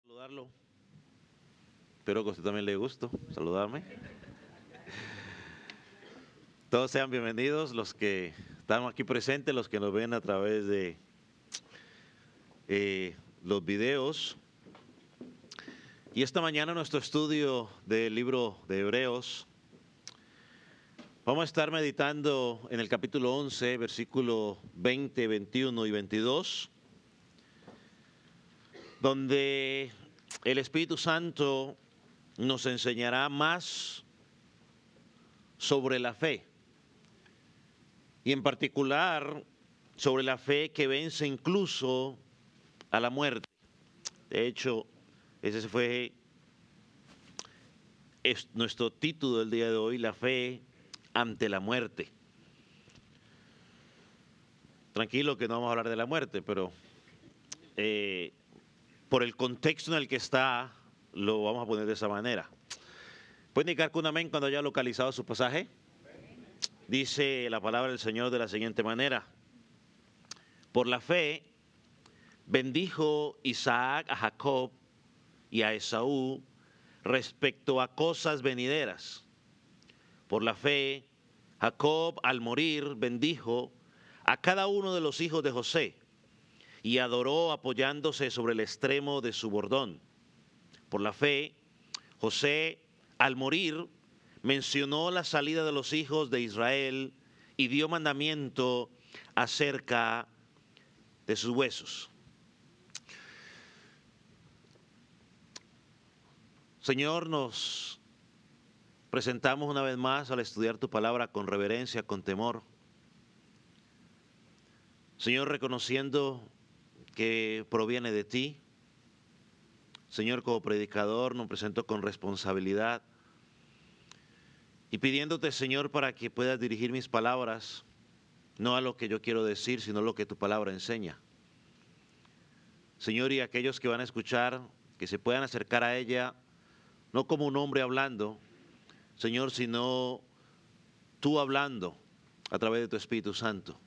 Saludarlo. Espero que a usted también le guste saludarme. Todos sean bienvenidos, los que están aquí presentes, los que nos ven a través de los videos. Y esta mañana en nuestro estudio del libro de Hebreos, vamos a estar meditando en el capítulo 11, versículo 20, 21 y 22, donde el Espíritu Santo nos enseñará más sobre la fe, y en particular sobre la fe que vence incluso a la muerte. De hecho, ese es nuestro título del día de hoy, la fe ante la muerte. Tranquilo que no vamos a hablar de la muerte, pero por el contexto en el que está, lo vamos a poner de esa manera. ¿Puede indicar con un amén cuando haya localizado su pasaje? Dice la palabra del Señor de la siguiente manera: por la fe bendijo Isaac a Jacob y a Esaú respecto a cosas venideras. Por la fe, Jacob al morir bendijo a cada uno de los hijos de José y adoró apoyándose sobre el extremo de su bordón. Por la fe, José al morir mencionó la salida de los hijos de Israel y dio mandamiento acerca de sus huesos. Señor, nos presentamos una vez más al estudiar tu palabra con reverencia, con temor. Señor, reconociendo que proviene de ti. Señor, como predicador nos presento con responsabilidad y pidiéndote, Señor, para que puedas dirigir mis palabras, no a lo que yo quiero decir, sino a lo que tu palabra enseña. Señor, y aquellos que van a escuchar, que se puedan acercar a ella, no como un hombre hablando, Señor, sino tú hablando a través de tu Espíritu Santo.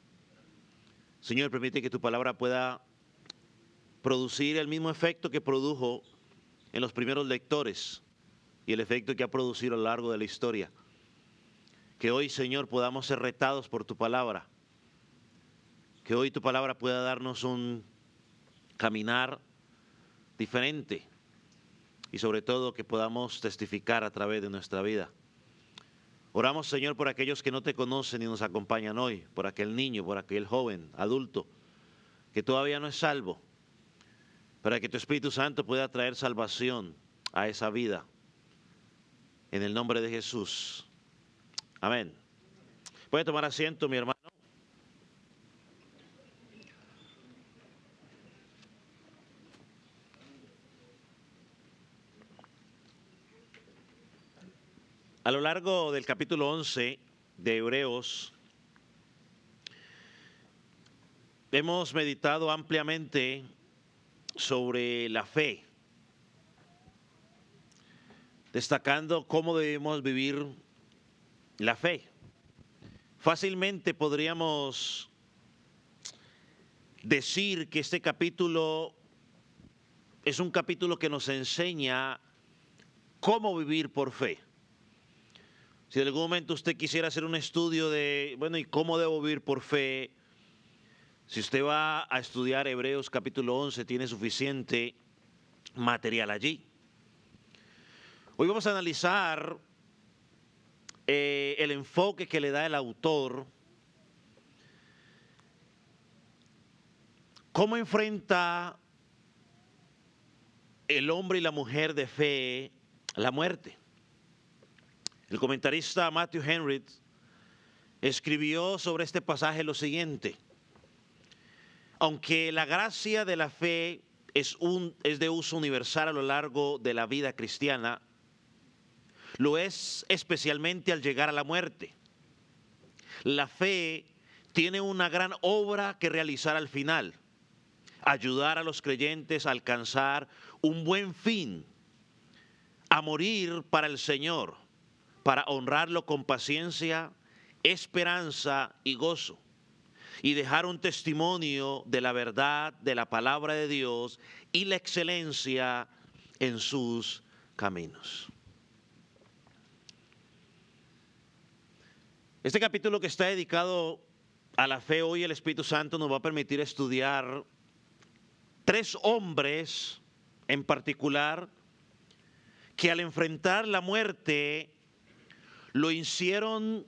Señor, permite que tu palabra pueda producir el mismo efecto que produjo en los primeros lectores y el efecto que ha producido a lo largo de la historia. Que hoy, Señor, podamos ser retados por tu palabra. Que hoy tu palabra pueda darnos un caminar diferente y sobre todo que podamos testificar a través de nuestra vida. Oramos, Señor, por aquellos que no te conocen y nos acompañan hoy, por aquel niño, por aquel joven, adulto, que todavía no es salvo, para que tu Espíritu Santo pueda traer salvación a esa vida. En el nombre de Jesús. Amén. Puede tomar asiento, mi hermano. A lo largo del capítulo 11 de Hebreos, hemos meditado ampliamente sobre la fe, destacando cómo debemos vivir la fe. Fácilmente podríamos decir que este capítulo es un capítulo que nos enseña cómo vivir por fe. Si en algún momento usted quisiera hacer un estudio de, ¿y cómo debo vivir por fe? Si usted va a estudiar Hebreos capítulo 11, tiene suficiente material allí. Hoy vamos a analizar el enfoque que le da el autor, cómo enfrenta el hombre y la mujer de fe la muerte. El comentarista Matthew Henry escribió sobre este pasaje lo siguiente: aunque la gracia de la fe es de uso universal a lo largo de la vida cristiana, lo es especialmente al llegar a la muerte. La fe tiene una gran obra que realizar al final: ayudar a los creyentes a alcanzar un buen fin, a morir para el Señor, para honrarlo con paciencia, esperanza y gozo, y dejar un testimonio de la verdad de la palabra de Dios y la excelencia en sus caminos. Este capítulo que está dedicado a la fe, hoy el Espíritu Santo nos va a permitir estudiar 3 hombres en particular que al enfrentar la muerte lo hicieron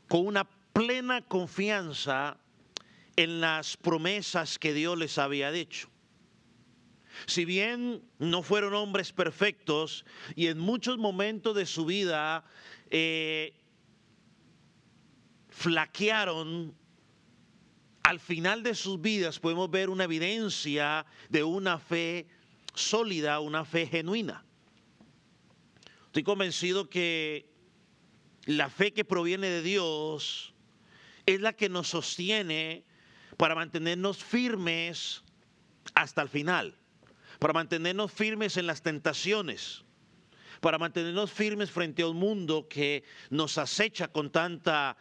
con una plena confianza en las promesas que Dios les había dicho. Si bien no fueron hombres perfectos y en muchos momentos de su vida flaquearon, al final de sus vidas podemos ver una evidencia de una fe sólida, una fe genuina. Estoy convencido que la fe que proviene de Dios es la que nos sostiene para mantenernos firmes hasta el final, para mantenernos firmes en las tentaciones, para mantenernos firmes frente a un mundo que nos acecha con tanta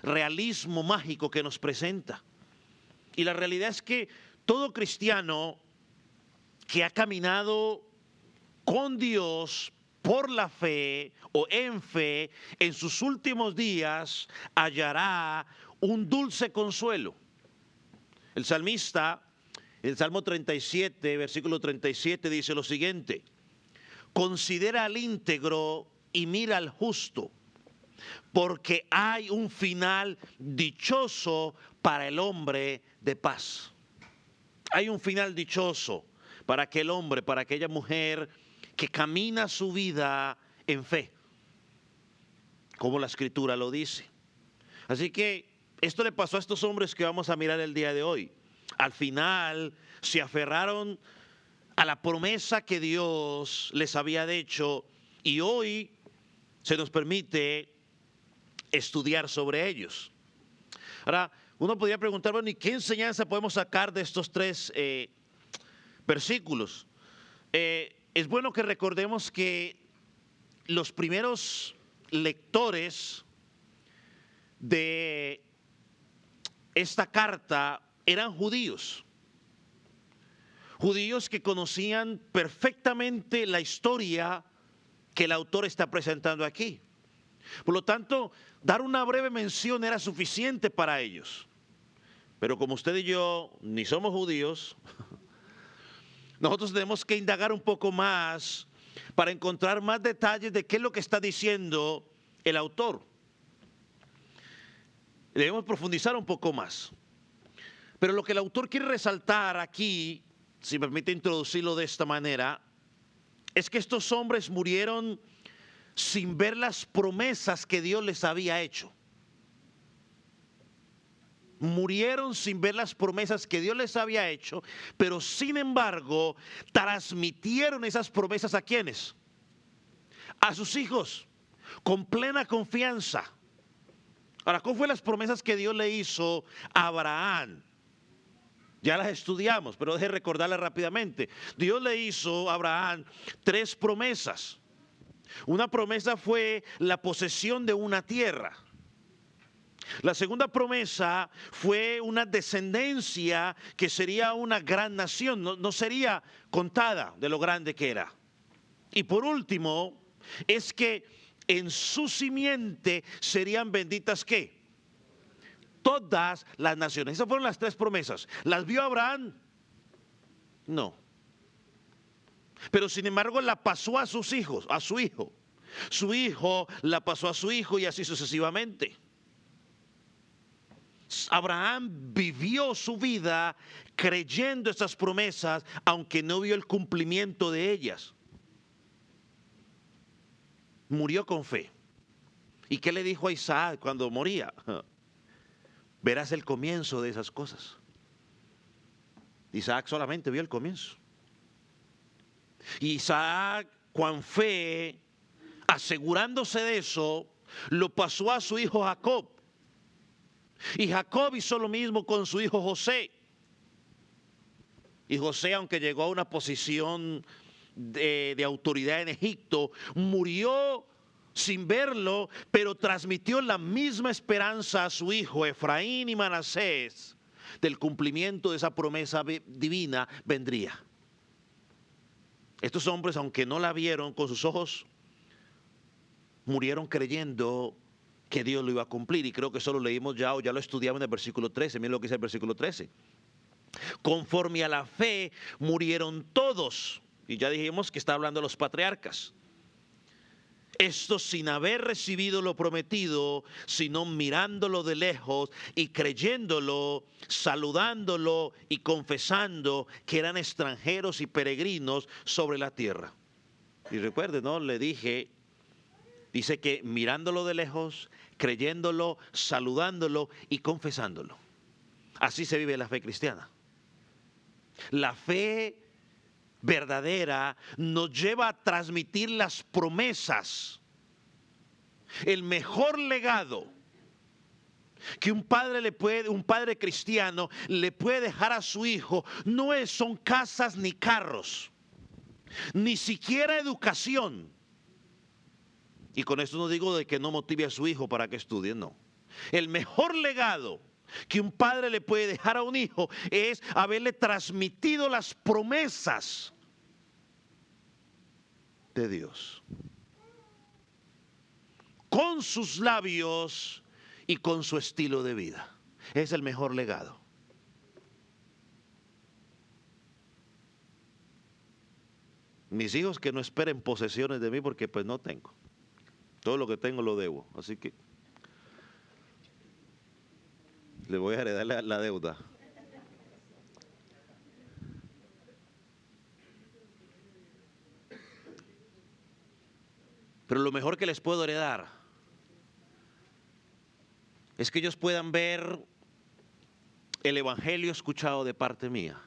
realismo mágico que nos presenta. Y la realidad es que todo cristiano que ha caminado con Dios por la fe o en fe, en sus últimos días hallará un dulce consuelo. El salmista, en el Salmo 37, versículo 37, dice lo siguiente: considera al íntegro y mira al justo, porque hay un final dichoso para el hombre de paz. Hay un final dichoso para aquel hombre, para aquella mujer que camina su vida en fe, como la Escritura lo dice. Así que esto le pasó a estos hombres que vamos a mirar el día de hoy. Al final se aferraron a la promesa que Dios les había hecho y hoy se nos permite estudiar sobre ellos. Ahora, uno podría preguntar, bueno, ¿y qué enseñanza podemos sacar de estos 3 versículos? Es bueno que recordemos que los primeros lectores de esta carta eran judíos. Judíos que conocían perfectamente la historia que el autor está presentando aquí. Por lo tanto, dar una breve mención era suficiente para ellos. Pero como usted y yo ni somos judíos, nosotros tenemos que indagar un poco más para encontrar más detalles de qué es lo que está diciendo el autor. Debemos profundizar un poco más. Pero lo que el autor quiere resaltar aquí, si me permite introducirlo de esta manera, es que estos hombres murieron sin ver las promesas que Dios les había hecho. Murieron sin ver las promesas que Dios les había hecho, pero sin embargo transmitieron esas promesas ¿a quiénes? A sus hijos, con plena confianza. Ahora, ¿cómo fueron las promesas que Dios le hizo a Abraham? Ya las estudiamos, pero deje recordarlas rápidamente. Dios le hizo a Abraham 3 promesas. Una promesa fue la posesión de una tierra. La segunda promesa fue una descendencia que sería una gran nación, no sería contada de lo grande que era. Y por último, es que en su simiente serían benditas ¿qué? Todas las naciones. Esas fueron las 3 promesas. ¿Las vio Abraham? No. Pero sin embargo la pasó a sus hijos, a su hijo. Su hijo la pasó a su hijo y así sucesivamente. Abraham vivió su vida creyendo estas promesas, aunque no vio el cumplimiento de ellas. Murió con fe. ¿Y qué le dijo a Isaac cuando moría? Verás el comienzo de esas cosas. Isaac solamente vio el comienzo. Isaac, con fe, asegurándose de eso, lo pasó a su hijo Jacob. Y Jacob hizo lo mismo con su hijo José. Y José, aunque llegó a una posición de autoridad en Egipto, murió sin verlo, pero transmitió la misma esperanza a su hijo Efraín y Manasés del cumplimiento de esa promesa divina vendría. Estos hombres, aunque no la vieron con sus ojos, murieron creyendo que Dios lo iba a cumplir. Y creo que eso lo leímos ya o ya lo estudiamos en el versículo 13. Miren lo que dice el versículo 13. Conforme a la fe murieron todos. Y ya dijimos que está hablando de los patriarcas. Estos sin haber recibido lo prometido, sino mirándolo de lejos y creyéndolo, saludándolo y confesando que eran extranjeros y peregrinos sobre la tierra. Y recuerden, ¿no? Le dije, dice que mirándolo de lejos, creyéndolo, saludándolo y confesándolo. Así se vive la fe cristiana. La fe verdadera nos lleva a transmitir las promesas. El mejor legado que un padre cristiano le puede dejar a su hijo son casas ni carros, ni siquiera educación. Y con esto no digo de que no motive a su hijo para que estudie, no. El mejor legado que un padre le puede dejar a un hijo es haberle transmitido las promesas de Dios con sus labios y con su estilo de vida. Es el mejor legado. Mis hijos que no esperen posesiones de mí porque pues no tengo. Todo lo que tengo lo debo, así que le voy a heredar la deuda. Pero lo mejor que les puedo heredar es que ellos puedan ver el evangelio escuchado de parte mía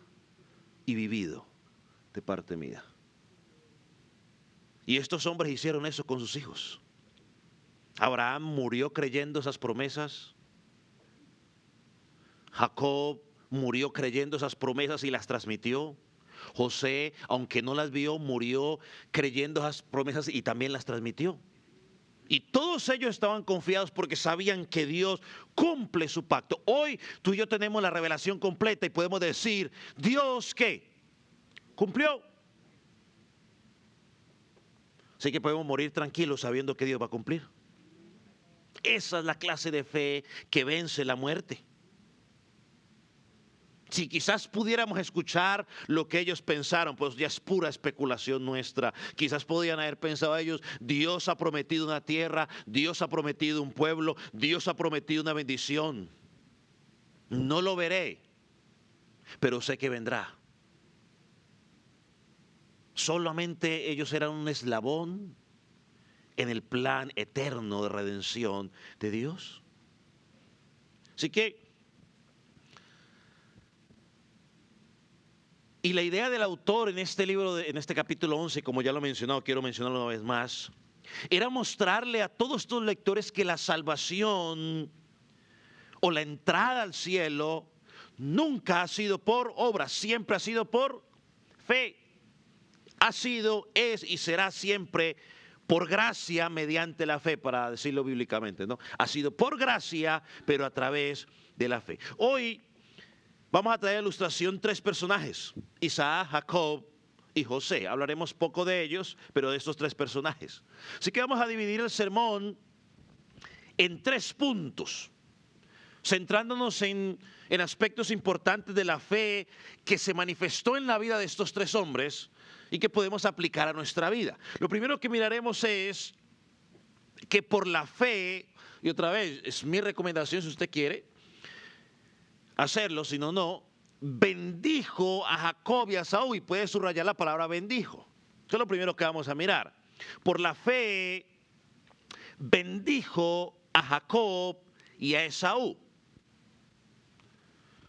y vivido de parte mía. Y estos hombres hicieron eso con sus hijos. Abraham murió creyendo esas promesas. Jacob murió creyendo esas promesas y las transmitió. José, aunque no las vio, murió creyendo esas promesas y también las transmitió. Y todos ellos estaban confiados porque sabían que Dios cumple su pacto. Hoy tú y yo tenemos la revelación completa y podemos decir, Dios, ¿qué? Cumplió. Así que podemos morir tranquilos sabiendo que Dios va a cumplir. Esa es la clase de fe que vence la muerte. Si quizás pudiéramos escuchar lo que ellos pensaron, pues ya es pura especulación nuestra. Quizás podían haber pensado ellos, Dios ha prometido una tierra, Dios ha prometido un pueblo, Dios ha prometido una bendición. No lo veré, pero sé que vendrá. Solamente ellos eran un eslabón en el plan eterno de redención de Dios. Así que, y la idea del autor en este libro, en este capítulo 11, como ya lo he mencionado, quiero mencionarlo una vez más, era mostrarle a todos estos lectores que la salvación o la entrada al cielo nunca ha sido por obra, siempre ha sido por fe. Ha sido, es y será siempre por gracia mediante la fe, para decirlo bíblicamente, ¿no? Ha sido por gracia, pero a través de la fe. Hoy vamos a traer a ilustración 3 personajes: Isaac, Jacob y José. Hablaremos poco de ellos, pero de estos 3 personajes. Así que vamos a dividir el sermón en 3 puntos, centrándonos en aspectos importantes de la fe que se manifestó en la vida de estos 3 hombres y que podemos aplicar a nuestra vida. Lo primero que miraremos es que por la fe, y otra vez, es mi recomendación si usted quiere hacerlo, si no, no, bendijo a Jacob y a Esaú, y puede subrayar la palabra bendijo. Eso es lo primero que vamos a mirar. Por la fe, bendijo a Jacob y a Esaú.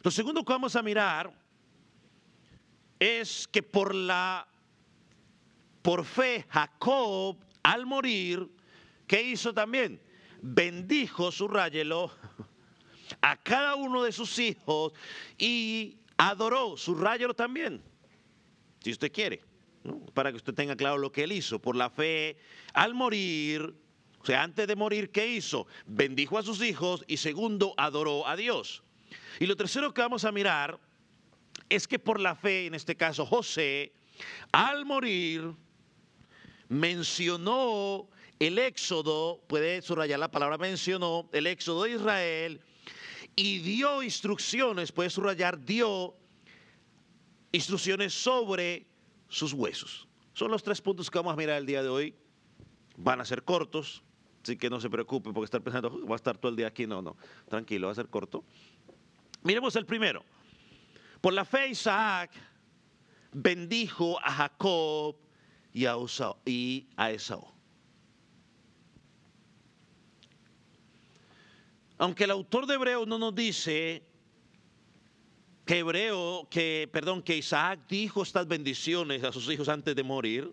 Lo segundo que vamos a mirar es que por fe, Jacob, al morir, ¿qué hizo también? Bendijo, subráyelo, a cada uno de sus hijos y adoró, subráyelo también, si usted quiere, ¿no? Para que usted tenga claro lo que él hizo. Por la fe, al morir, o sea, antes de morir, ¿qué hizo? Bendijo a sus hijos y segundo, adoró a Dios. Y lo tercero que vamos a mirar es que por la fe, en este caso José, al morir, mencionó el éxodo, puede subrayar la palabra mencionó, el éxodo de Israel, y dio instrucciones, puede subrayar, dio instrucciones sobre sus huesos. Son los 3 puntos que vamos a mirar el día de hoy. Van a ser cortos, así que no se preocupe porque estar pensando, va a estar todo el día aquí. No, tranquilo, va a ser corto. Miremos el primero. Por la fe Isaac bendijo a Jacob y a Esaú. Aunque el autor de Hebreos no nos dice que Isaac dijo estas bendiciones a sus hijos antes de morir,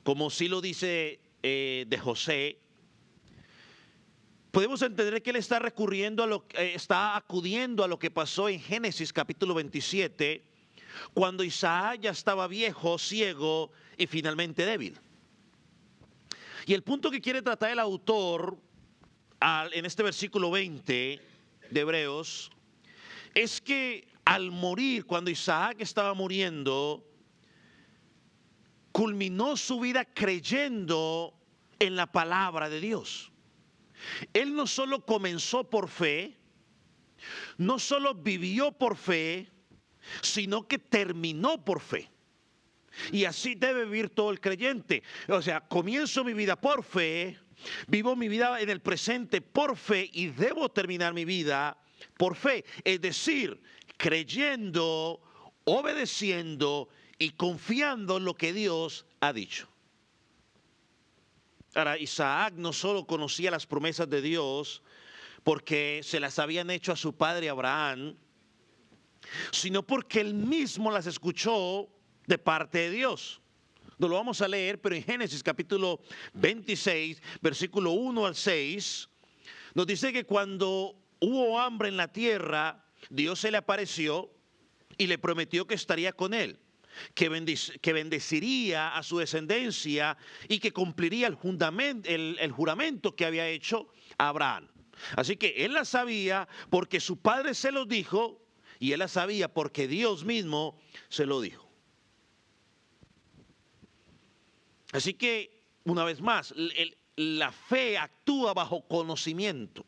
como sí lo dice de José, podemos entender que él está está acudiendo a lo que pasó en Génesis capítulo 27, cuando Isaac ya estaba viejo, ciego y finalmente débil. Y el punto que quiere tratar el autor en este versículo 20 de Hebreos es que al morir, cuando Isaac estaba muriendo, culminó su vida creyendo en la palabra de Dios. Él no solo comenzó por fe, no solo vivió por fe, sino que terminó por fe. Y así debe vivir todo el creyente. O sea, comienzo mi vida por fe, vivo mi vida en el presente por fe y debo terminar mi vida por fe. Es decir, creyendo, obedeciendo y confiando en lo que Dios ha dicho. Ahora, Isaac no solo conocía las promesas de Dios porque se las habían hecho a su padre Abraham, sino porque él mismo las escuchó de parte de Dios. No lo vamos a leer, pero en Génesis capítulo 26, versículo 1 al 6, nos dice que cuando hubo hambre en la tierra, Dios se le apareció y le prometió que estaría con él, que bendeciría a su descendencia y que cumpliría el juramento que había hecho Abraham. Así que él la sabía porque su padre se lo dijo y él la sabía porque Dios mismo se lo dijo. Así que, una vez más, la fe actúa bajo conocimiento.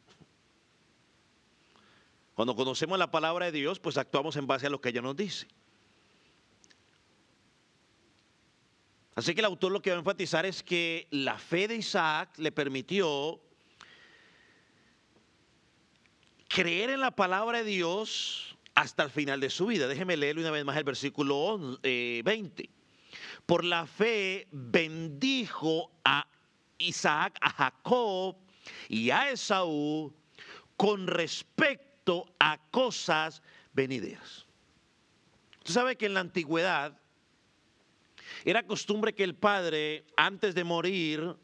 Cuando conocemos la palabra de Dios, pues actuamos en base a lo que ella nos dice. Así que el autor lo que va a enfatizar es que la fe de Isaac le permitió creer en la palabra de Dios hasta el final de su vida. Déjeme leerle una vez más el versículo 20. Por la fe bendijo a Isaac, a Jacob y a Esaú con respecto a cosas venideras. Usted sabe que en la antigüedad era costumbre que el padre, antes de morir,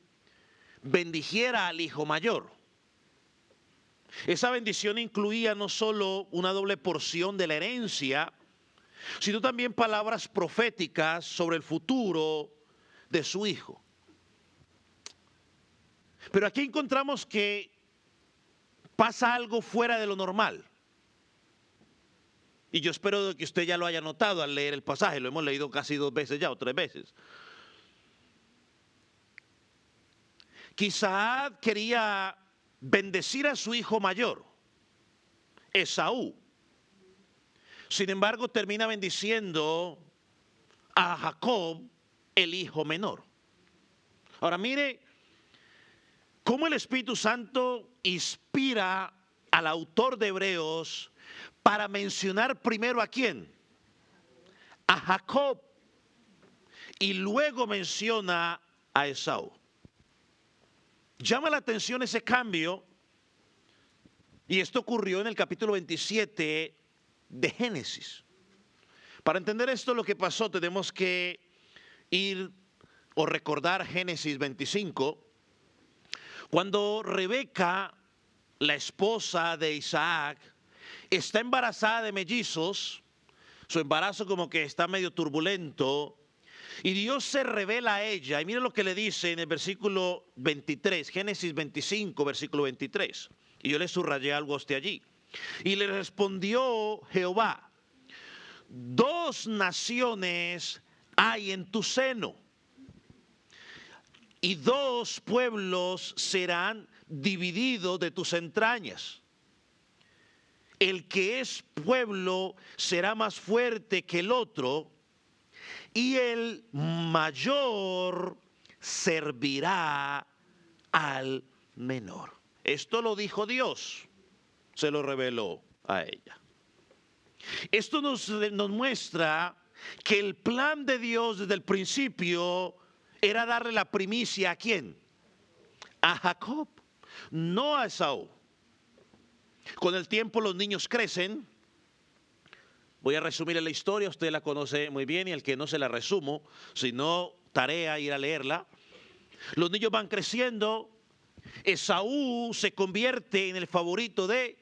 bendijera al hijo mayor. Esa bendición incluía no solo una doble porción de la herencia, sino también palabras proféticas sobre el futuro de su hijo. Pero aquí encontramos que pasa algo fuera de lo normal. Y yo espero que usted ya lo haya notado al leer el pasaje. Lo hemos leído casi 2 veces ya, o 3 veces. Quizá quería bendecir a su hijo mayor, Esaú. Sin embargo, termina bendiciendo a Jacob, el hijo menor. Ahora mire cómo el Espíritu Santo inspira al autor de Hebreos para mencionar primero a quién, a Jacob, y luego menciona a Esaú. Llama la atención ese cambio, y esto ocurrió en el capítulo 27 de Génesis. Para entender esto, lo que pasó, tenemos que ir o recordar Génesis 25, cuando Rebeca, la esposa de Isaac, está embarazada de mellizos. Su embarazo como que está medio turbulento, y Dios se revela a ella, y miren lo que le dice en el versículo 23, Génesis 25, versículo 23, y yo le subrayé algo a usted allí. Y le respondió Jehová: 2 naciones hay en tu seno, y 2 pueblos serán divididos de tus entrañas. El que es pueblo será más fuerte que el otro, y el mayor servirá al menor. Esto lo dijo Dios, se lo reveló a ella. Esto nos muestra que el plan de Dios desde el principio era darle la primicia ¿a quién? A Jacob, no a Esaú. Con el tiempo los niños crecen. Voy a resumir la historia, usted la conoce muy bien y el que no se la resumo, sino tarea ir a leerla. Los niños van creciendo, Esaú se convierte en el favorito de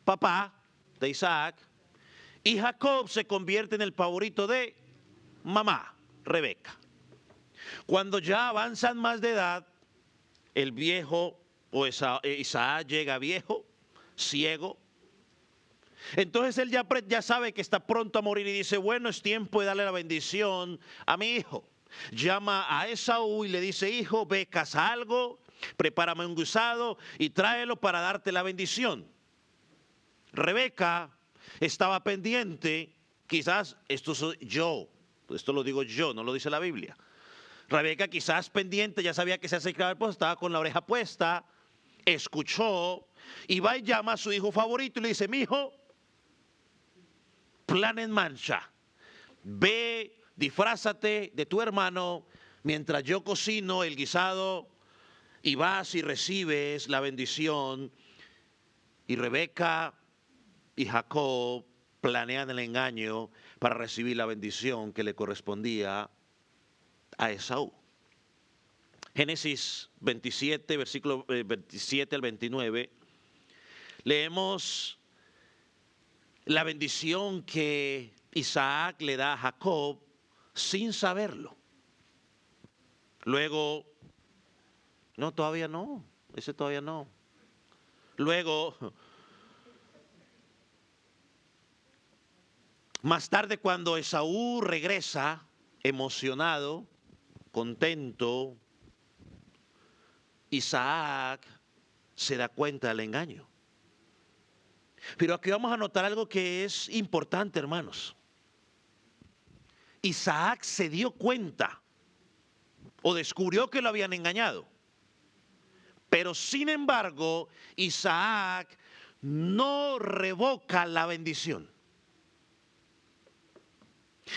papá, de Isaac, y Jacob se convierte en el favorito de mamá, Rebeca. Cuando ya avanzan más de edad, el viejo o Isaac llega viejo, ciego. Entonces él ya sabe que está pronto a morir y dice, bueno, es tiempo de darle la bendición a mi hijo. Llama a Esaú y le dice, hijo, ve, caza algo, prepárame un guisado y tráelo para darte la bendición. Rebeca estaba pendiente, quizás esto lo digo yo, no lo dice la Biblia. Rebeca quizás pendiente, ya sabía que se acercaba, pues estaba con la oreja puesta, escuchó y va y llama a su hijo favorito y le dice, mi hijo, plan en marcha, ve, disfrázate de tu hermano mientras yo cocino el guisado y vas y recibes la bendición. Y Rebeca y Jacob planean el engaño para recibir la bendición que le correspondía a Esaú. Génesis 27, versículo 27 al 29, leemos la bendición que Isaac le da a Jacob sin saberlo. Luego, no, todavía no, ese todavía no. Luego, más tarde cuando Esaú regresa emocionado, contento, Isaac se da cuenta del engaño. Pero aquí vamos a notar algo que es importante, hermanos. Isaac se dio cuenta o descubrió que lo habían engañado. Pero sin embargo, Isaac no revoca la bendición.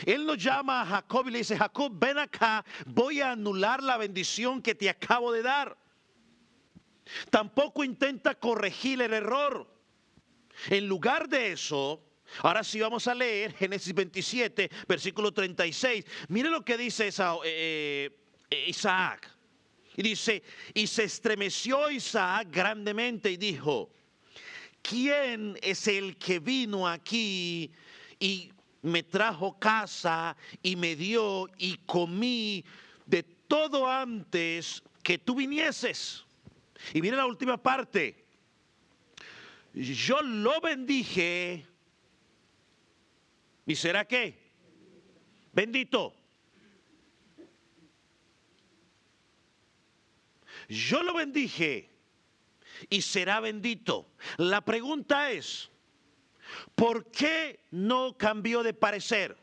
Él nos llama a Jacob y le dice, Jacob, ven acá, voy a anular la bendición que te acabo de dar. Tampoco intenta corregir el error. En lugar de eso, ahora sí vamos a leer Génesis 27, versículo 36. Mire lo que dice Isaac. Y dice, y se estremeció Isaac grandemente y dijo, ¿quién es el que vino aquí y me trajo casa y me dio y comí de todo antes que tú vinieses? Y viene la última parte. Yo lo bendije. ¿Y será qué? Bendito. Yo lo bendije y será bendito. La pregunta es, ¿por qué no cambió de parecer?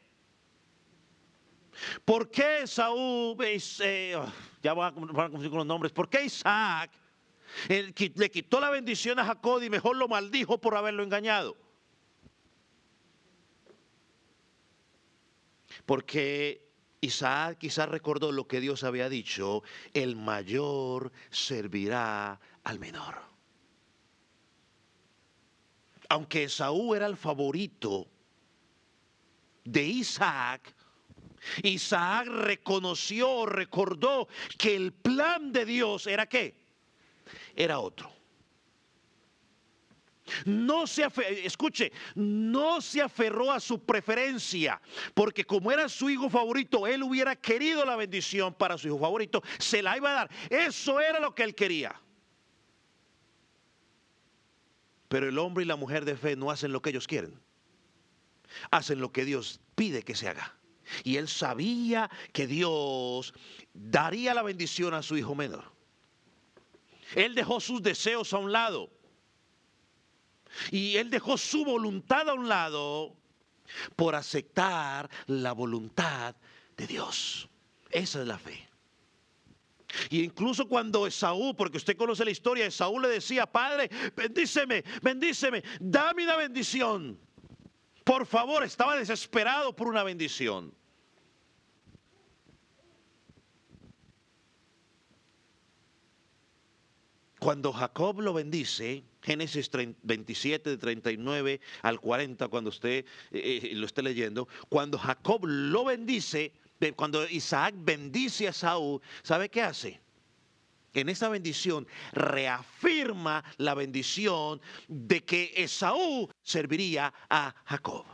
¿Por qué Esaú, ya voy a confundir con los nombres, por qué Isaac le quitó la bendición a Jacob y mejor lo maldijo por haberlo engañado? Porque Isaac quizás recordó lo que Dios había dicho, el mayor servirá al menor. Aunque Esaú era el favorito de Isaac, Isaac reconoció, recordó que el plan de Dios era ¿qué? Era otro. Escuche, no se aferró a su preferencia, porque como era su hijo favorito, él hubiera querido la bendición para su hijo favorito, se la iba a dar. Eso era lo que él quería. Pero el hombre y la mujer de fe no hacen lo que ellos quieren, hacen lo que Dios pide que se haga. Y él sabía que Dios daría la bendición a su hijo menor. Él dejó sus deseos a un lado. Y él dejó su voluntad a un lado por aceptar la voluntad de Dios. Esa es la fe. Y incluso cuando Esaú, porque usted conoce la historia, Esaú le decía: Padre, bendíceme, bendíceme, dame una bendición. Por favor, estaba desesperado por una bendición. Cuando Jacob lo bendice, Génesis 27, de 39 al 40, cuando usted lo esté leyendo, cuando Jacob lo bendice, cuando Isaac bendice a Esaú, ¿sabe qué hace? En esa bendición reafirma la bendición de que Esaú serviría a Jacob.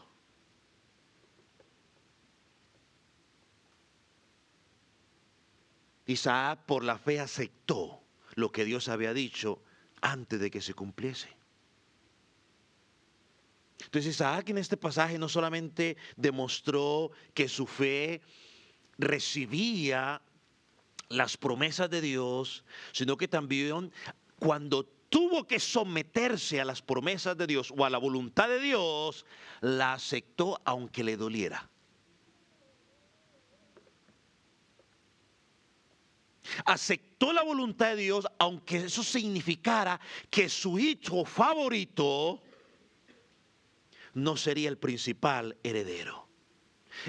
Isaac por la fe aceptó lo que Dios había dicho antes de que se cumpliese. Entonces Isaac en este pasaje no solamente demostró que su fe recibía las promesas de Dios, sino que también cuando tuvo que someterse a las promesas de Dios o a la voluntad de Dios, la aceptó aunque le doliera. Aceptó la voluntad de Dios aunque eso significara que su hijo favorito no sería el principal heredero.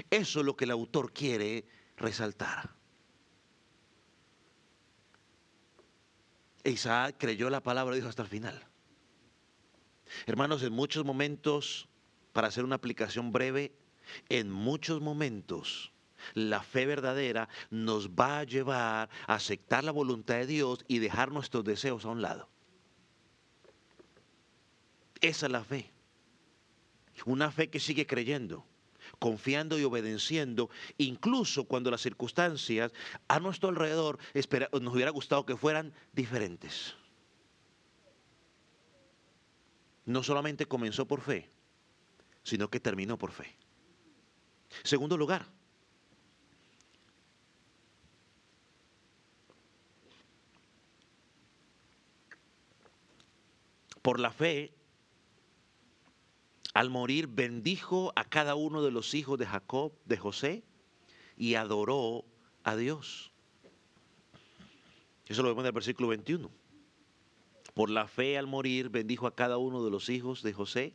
Eso es lo que el autor quiere resaltar. Isaac creyó la palabra de Dios hasta el final. Hermanos, en muchos momentos, para hacer una aplicación breve, en muchos momentos la fe verdadera nos va a llevar a aceptar la voluntad de Dios y dejar nuestros deseos a un lado. Esa es la fe. Una fe que sigue creyendo, confiando y obedeciendo, incluso cuando las circunstancias a nuestro alrededor nos hubiera gustado que fueran diferentes. No solamente comenzó por fe, sino que terminó por fe. Segundo lugar, por la fe, al morir bendijo a cada uno de los hijos de Jacob, de José, y adoró a Dios. Eso lo vemos en el versículo 21. Por la fe al morir bendijo a cada uno de los hijos de José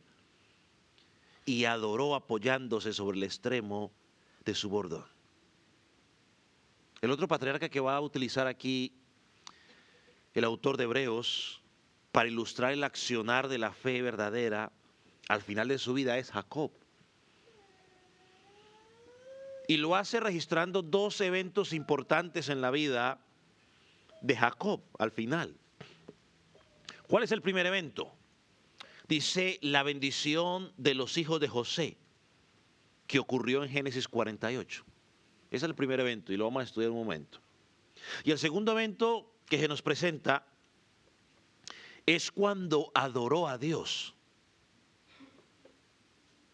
y adoró apoyándose sobre el extremo de su bordón. El otro patriarca que va a utilizar aquí el autor de Hebreos para ilustrar el accionar de la fe verdadera al final de su vida es Jacob. Y lo hace registrando dos eventos importantes en la vida de Jacob al final. ¿Cuál es el primer evento? Dice la bendición de los hijos de José, que ocurrió en Génesis 48. Ese es el primer evento y lo vamos a estudiar en un momento. Y el segundo evento que se nos presenta es cuando adoró a Dios,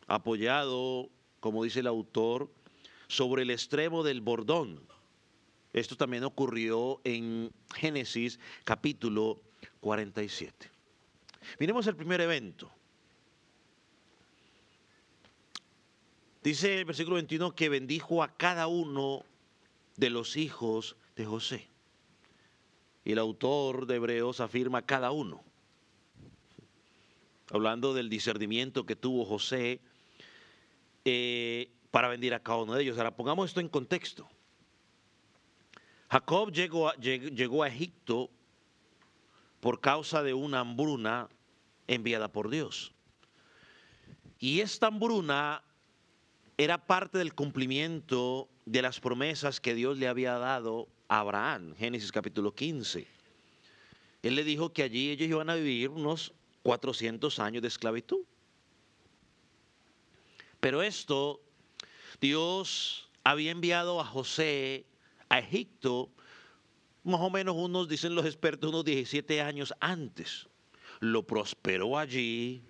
apoyado, como dice el autor, sobre el extremo del bordón. Esto también ocurrió en Génesis capítulo 47. Miremos el primer evento. Dice el versículo 21 que bendijo a cada uno de los hijos de José. Y el autor de Hebreos afirma cada uno, hablando del discernimiento que tuvo José para bendir a cada uno de ellos. Ahora pongamos esto en contexto. Jacob llegó a Egipto por causa de una hambruna enviada por Dios. Y esta hambruna era parte del cumplimiento de las promesas que Dios le había dado a Abraham, Génesis capítulo 15. Él le dijo que allí ellos iban a vivir unos 400 años de esclavitud. Pero esto, Dios había enviado a José a Egipto, más o menos unos, dicen los expertos, unos 17 años antes. Lo prosperó allí,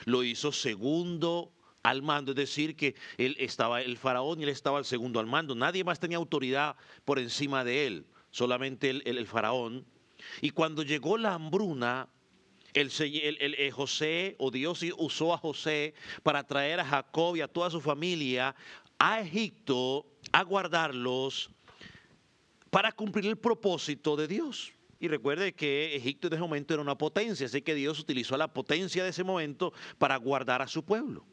lo hizo segundo al mando, es decir, que él estaba el faraón y él estaba el segundo al mando. Nadie más tenía autoridad por encima de él, solamente el faraón. Y cuando llegó la hambruna, José, o Dios usó a José para traer a Jacob y a toda su familia a Egipto a guardarlos para cumplir el propósito de Dios. Y recuerde que Egipto en ese momento era una potencia, así que Dios utilizó la potencia de ese momento para guardar a su pueblo.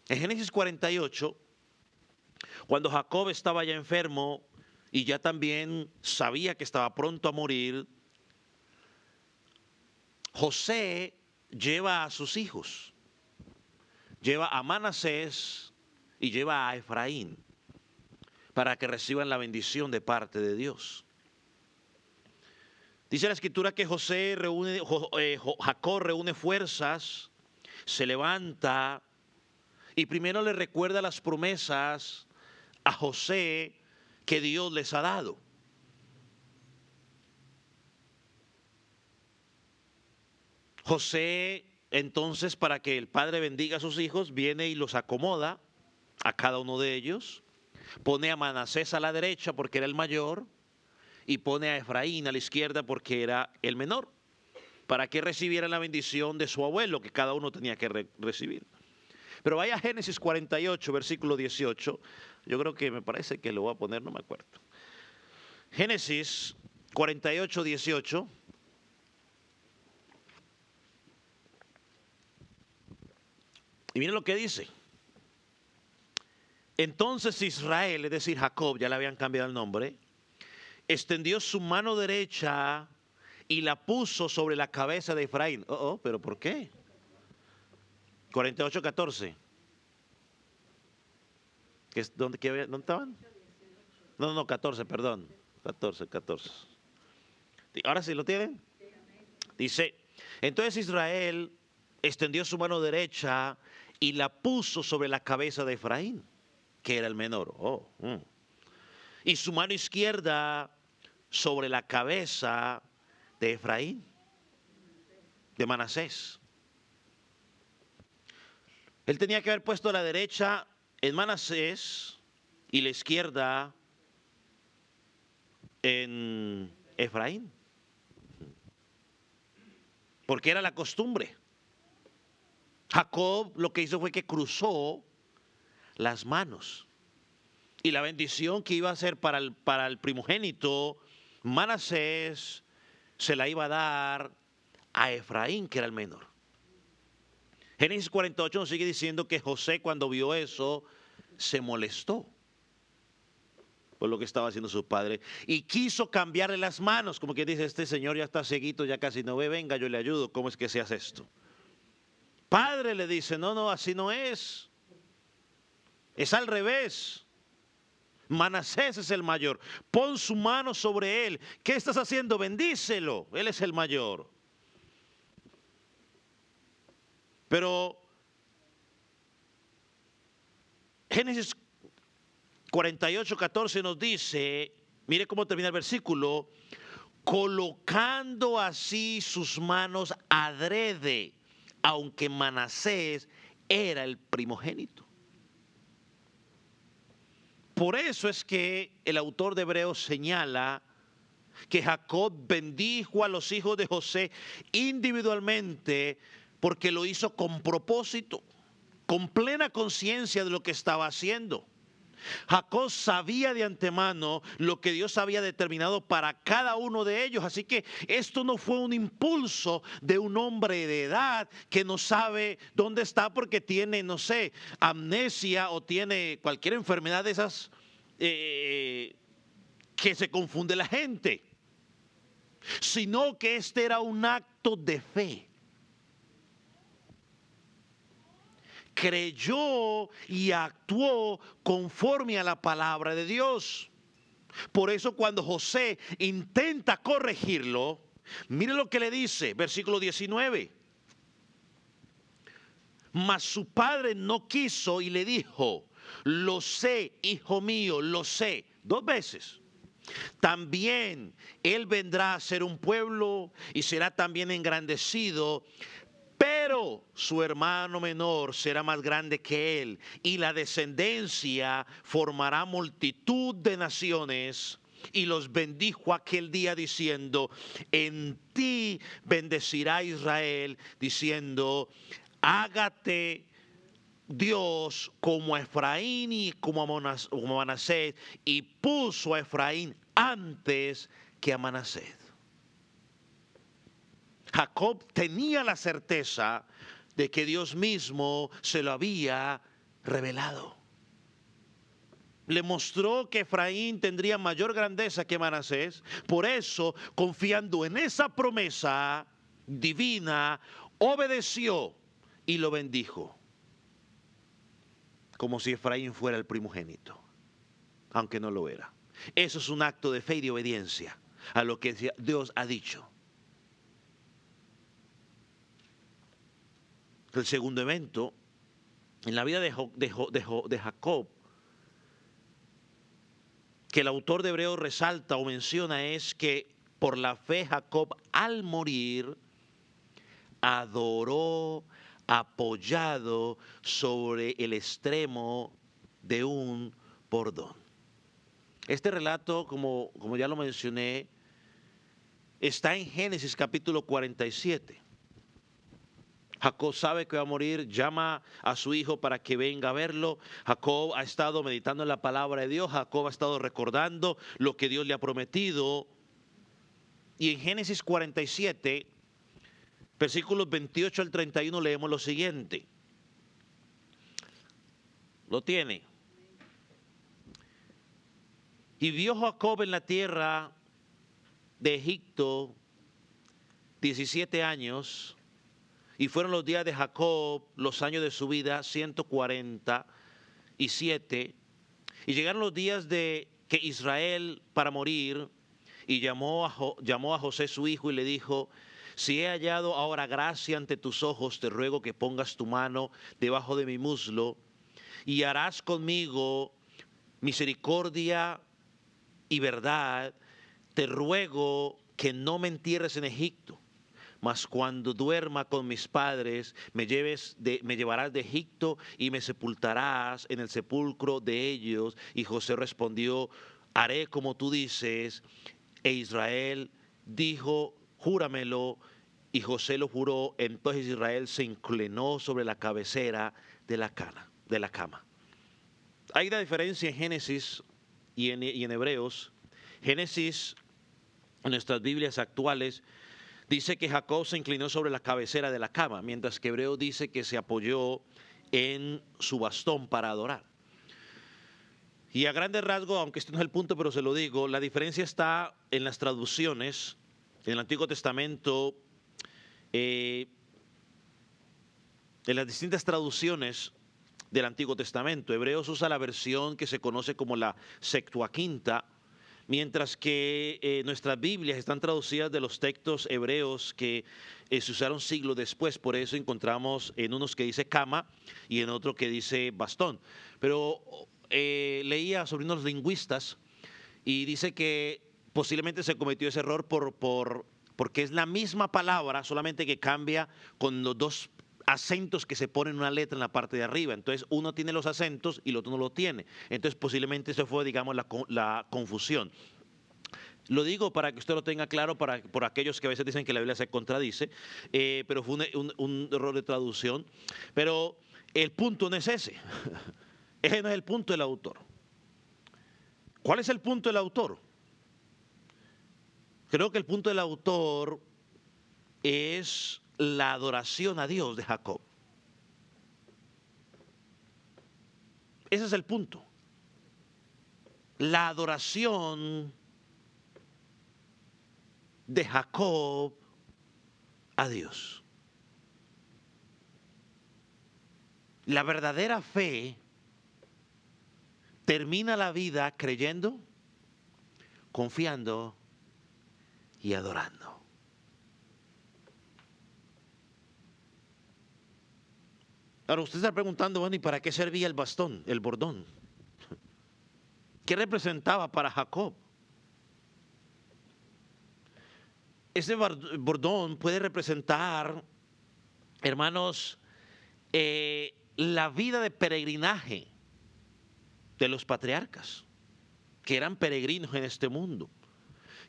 En Génesis 48, cuando Jacob estaba ya enfermo y ya también sabía que estaba pronto a morir, José lleva a sus hijos, lleva a Manasés y lleva a Efraín para que reciban la bendición de parte de Dios. Dice la escritura que Jacob reúne fuerzas, se levanta y primero le recuerda las promesas a José que Dios les ha dado. José, entonces, para que el padre bendiga a sus hijos, viene y los acomoda a cada uno de ellos, pone a Manasés a la derecha porque era el mayor, y pone a Efraín a la izquierda porque era el menor, para que recibieran la bendición de su abuelo, que cada uno tenía que recibir. Pero vaya a Génesis 48, versículo 18, yo creo que me parece que lo voy a poner, no me acuerdo. Génesis 48, 18. Y miren lo que dice. Entonces Israel, es decir, Jacob, ya le habían cambiado el nombre, extendió su mano derecha y la puso sobre la cabeza de Efraín. ¿Pero por qué? 48, 14. ¿Dónde estaban? No, 14, perdón. 14. ¿Ahora sí lo tienen? Dice, entonces Israel extendió su mano derecha y la puso sobre la cabeza de Efraín, que era el menor. Y su mano izquierda sobre la cabeza de Efraín, de Manasés. Él tenía que haber puesto la derecha en Manasés y la izquierda en Efraín, porque era la costumbre. Jacob lo que hizo fue que cruzó las manos. Y la bendición que iba a ser para el primogénito, Manasés, se la iba a dar a Efraín, que era el menor. Génesis 48 nos sigue diciendo que José, cuando vio eso, se molestó por lo que estaba haciendo su padre y quiso cambiarle las manos, como que dice, este señor ya está cieguito, ya casi no ve, venga, yo le ayudo, ¿cómo es que se hace esto? Padre le dice, no, así no es al revés. Manasés es el mayor, pon su mano sobre él. ¿Qué estás haciendo? Bendícelo, él es el mayor. Pero Génesis 48, 14 nos dice, mire cómo termina el versículo, colocando así sus manos adrede, aunque Manasés era el primogénito. Por eso es que el autor de Hebreos señala que Jacob bendijo a los hijos de José individualmente porque lo hizo con propósito, con plena conciencia de lo que estaba haciendo. Jacob sabía de antemano lo que Dios había determinado para cada uno de ellos. Así que esto no fue un impulso de un hombre de edad que no sabe dónde está porque tiene, no sé, amnesia o tiene cualquier enfermedad de esas que se confunde la gente. Sino que este era un acto de fe. Creyó y actuó conforme a la palabra de Dios. Por eso cuando José intenta corregirlo, mire lo que le dice, versículo 19. Mas su padre no quiso y le dijo, lo sé, hijo mío, lo sé, 2 veces. También él vendrá a ser un pueblo y será también engrandecido. Pero su hermano menor será más grande que él, y la descendencia formará multitud de naciones. Y los bendijo aquel día diciendo: en ti bendecirá Israel, diciendo: hágate Dios como a Efraín y como a Manasés. Y puso a Efraín antes que a Manasés. Jacob tenía la certeza de que Dios mismo se lo había revelado. Le mostró que Efraín tendría mayor grandeza que Manasés. Por eso, confiando en esa promesa divina, obedeció y lo bendijo, como si Efraín fuera el primogénito, aunque no lo era. Eso es un acto de fe y de obediencia a lo que Dios ha dicho. El segundo evento en la vida de Jacob, que el autor de Hebreos resalta o menciona, es que por la fe Jacob al morir adoró apoyado sobre el extremo de un bordón. Este relato, como ya lo mencioné, está en Génesis capítulo 47. Jacob sabe que va a morir, llama a su hijo para que venga a verlo. Jacob ha estado meditando en la palabra de Dios, Jacob ha estado recordando lo que Dios le ha prometido. Y en Génesis 47, versículos 28 al 31, leemos lo siguiente. ¿Lo tiene? Y vio Jacob en la tierra de Egipto 17 años. Y fueron los días de Jacob, los años de su vida, 147. Y llegaron los días de que Israel para morir, y llamó a José su hijo y le dijo: si he hallado ahora gracia ante tus ojos, te ruego que pongas tu mano debajo de mi muslo, y harás conmigo misericordia y verdad. Te ruego que no me entierres en Egipto, mas cuando duerma con mis padres, me llevarás de Egipto y me sepultarás en el sepulcro de ellos. Y José respondió: haré como tú dices. E Israel dijo: júramelo. Y José lo juró. Entonces Israel se inclinó sobre la cabecera de la cama. Hay una diferencia en Génesis y en Hebreos. Génesis, en nuestras Biblias actuales, dice que Jacob se inclinó sobre la cabecera de la cama, mientras que Hebreo dice que se apoyó en su bastón para adorar. Y a grandes rasgos, aunque este no es el punto, pero se lo digo, la diferencia está en las traducciones. En el Antiguo Testamento, en las distintas traducciones del Antiguo Testamento, Hebreos usa la versión que se conoce como la Septuaginta, mientras que nuestras Biblias están traducidas de los textos hebreos que se usaron siglos después. Por eso encontramos en unos que dice cama y en otro que dice bastón. Pero leía sobre unos lingüistas y dice que posiblemente se cometió ese error porque es la misma palabra, solamente que cambia con los dos acentos que se ponen en una letra en la parte de arriba. Entonces uno tiene los acentos y el otro no lo tiene. Entonces posiblemente eso fue, digamos, la confusión. Lo digo para que usted lo tenga claro, por aquellos que a veces dicen que la Biblia se contradice, pero fue un error de traducción. Pero el punto no es ese. Ese no es el punto del autor. ¿Cuál es el punto del autor? Creo que el punto del autor es la adoración a Dios de Jacob. Ese es el punto. La adoración de Jacob a Dios. La verdadera fe termina la vida creyendo, confiando y adorando. Ahora usted está preguntando, bueno, ¿y para qué servía el bastón, el bordón? ¿Qué representaba para Jacob? Ese bordón puede representar hermanos, la vida de peregrinaje de los patriarcas, que eran peregrinos en este mundo,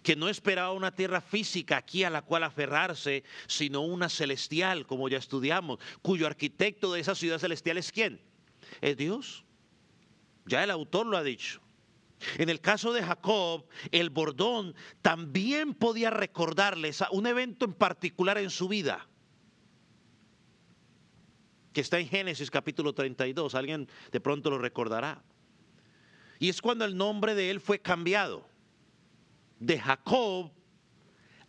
que no esperaba una tierra física aquí a la cual aferrarse, sino una celestial, como ya estudiamos, cuyo arquitecto de esa ciudad celestial es ¿quién? Es Dios. Ya el autor lo ha dicho. En el caso de Jacob, el bordón también podía recordarles a un evento en particular en su vida, que está en Génesis capítulo 32, alguien de pronto lo recordará. Y es cuando el nombre de él fue cambiado de Jacob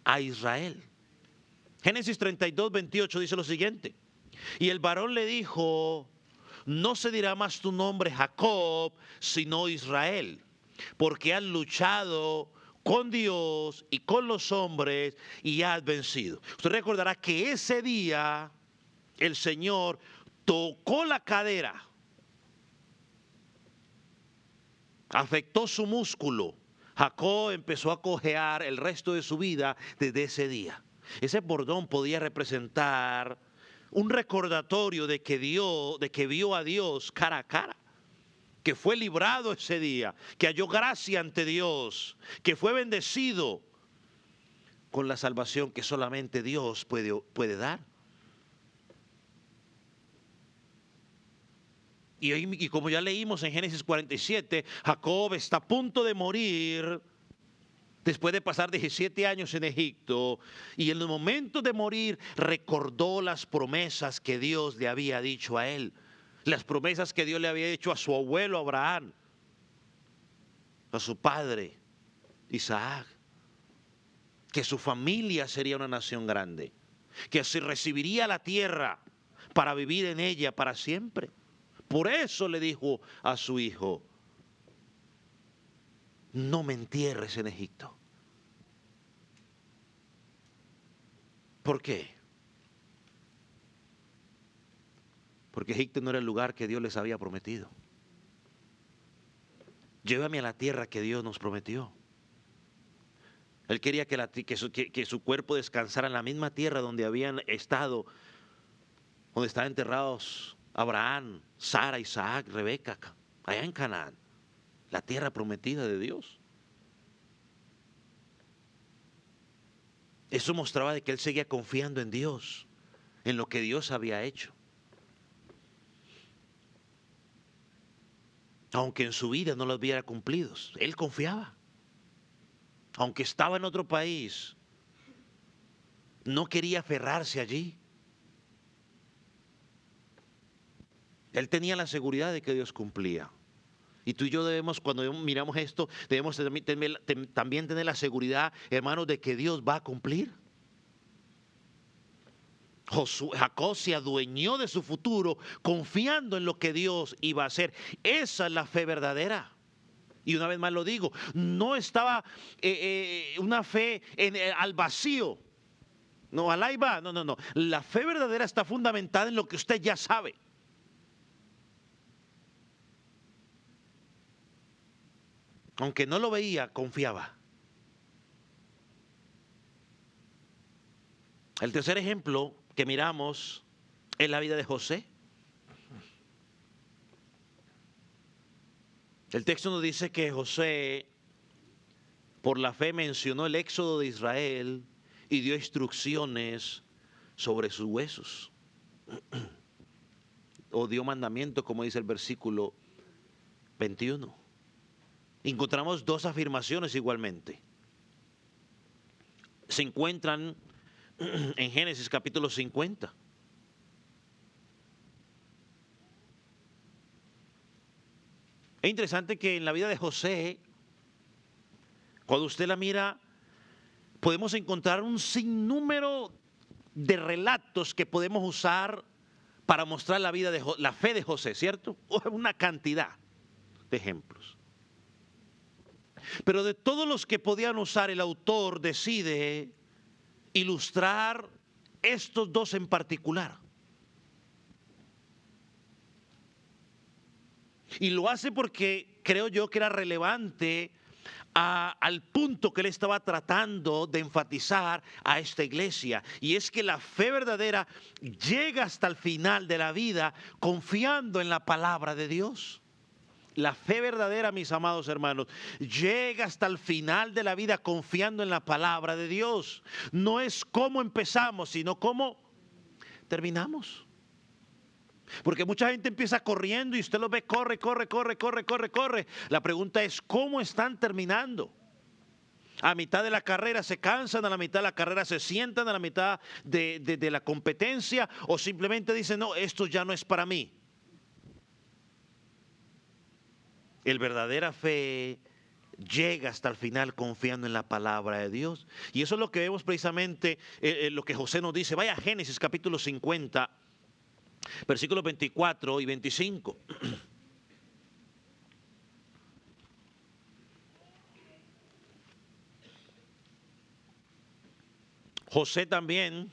a Israel. Génesis 32, 28 dice lo siguiente: y el varón le dijo, no se dirá más tu nombre Jacob, sino Israel, porque has luchado con Dios y con los hombres y has vencido. Usted recordará que ese día el Señor tocó la cadera, afectó su músculo. Jacob empezó a cojear el resto de su vida desde ese día. Ese bordón podía representar un recordatorio de que vio a Dios cara a cara, que fue librado ese día, que halló gracia ante Dios, que fue bendecido con la salvación que solamente Dios puede dar. Y como ya leímos en Génesis 47, Jacob está a punto de morir después de pasar 17 años en Egipto, y en el momento de morir recordó las promesas que Dios le había dicho a él, las promesas que Dios le había hecho a su abuelo Abraham, a su padre Isaac, que su familia sería una nación grande, que se recibiría la tierra para vivir en ella para siempre. Por eso le dijo a su hijo, no me entierres en Egipto. ¿Por qué? Porque Egipto no era el lugar que Dios les había prometido. Llévame a la tierra que Dios nos prometió. Él quería que su cuerpo descansara en la misma tierra donde habían estado, donde estaban enterrados Abraham, Sara, Isaac, Rebeca, allá en Canaán, la tierra prometida de Dios. Eso mostraba de que él seguía confiando en Dios, en lo que Dios había hecho. Aunque en su vida no los viera cumplidos, él confiaba. Aunque estaba en otro país, no quería aferrarse allí. Él tenía la seguridad de que Dios cumplía. Y tú y yo debemos, cuando miramos esto, debemos también tener la seguridad, hermanos, de que Dios va a cumplir. Jacob se adueñó de su futuro confiando en lo que Dios iba a hacer. Esa es la fe verdadera. Y una vez más lo digo, no estaba una fe al vacío. No, al ahí va. No. La fe verdadera está fundamentada en lo que usted ya sabe. Aunque no lo veía, confiaba. El tercer ejemplo que miramos es la vida de José. El texto nos dice que José, por la fe, mencionó el éxodo de Israel y dio instrucciones sobre sus huesos. O dio mandamientos, como dice el versículo 21. Encontramos dos afirmaciones igualmente. Se encuentran en Génesis capítulo 50. Es interesante que en la vida de José, cuando usted la mira, podemos encontrar un sinnúmero de relatos que podemos usar para mostrar la vida de la fe de José, ¿cierto? Una cantidad de ejemplos. Pero de todos los que podían usar, el autor decide ilustrar estos dos en particular. Y lo hace porque creo yo que era relevante al punto que él estaba tratando de enfatizar a esta iglesia. Y es que la fe verdadera llega hasta el final de la vida confiando en la palabra de Dios. La fe verdadera, mis amados hermanos, llega hasta el final de la vida confiando en la palabra de Dios. No es cómo empezamos, sino cómo terminamos. Porque mucha gente empieza corriendo y usted lo ve, corre. La pregunta es, ¿cómo están terminando? A mitad de la carrera se cansan, a la mitad de la carrera se sientan, a la mitad de la competencia, o simplemente dicen, no, esto ya no es para mí. El verdadera fe llega hasta el final confiando en la palabra de Dios. Y eso es lo que vemos precisamente, lo que José nos dice. Vaya a Génesis capítulo 50, versículos 24 y 25. José también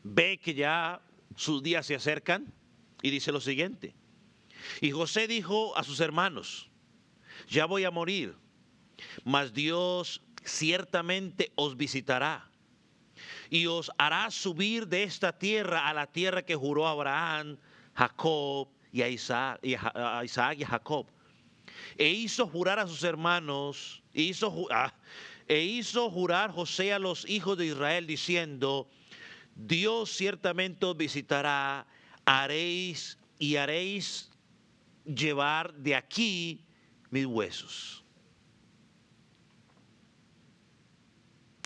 ve que ya sus días se acercan y dice lo siguiente. Y José dijo a sus hermanos, ya voy a morir, mas Dios ciertamente os visitará y os hará subir de esta tierra a la tierra que juró a Abraham, Jacob y a Isaac y a Jacob. E hizo jurar a sus hermanos, e hizo jurar José a los hijos de Israel diciendo, Dios ciertamente os visitará, haréis llevar de aquí mis huesos.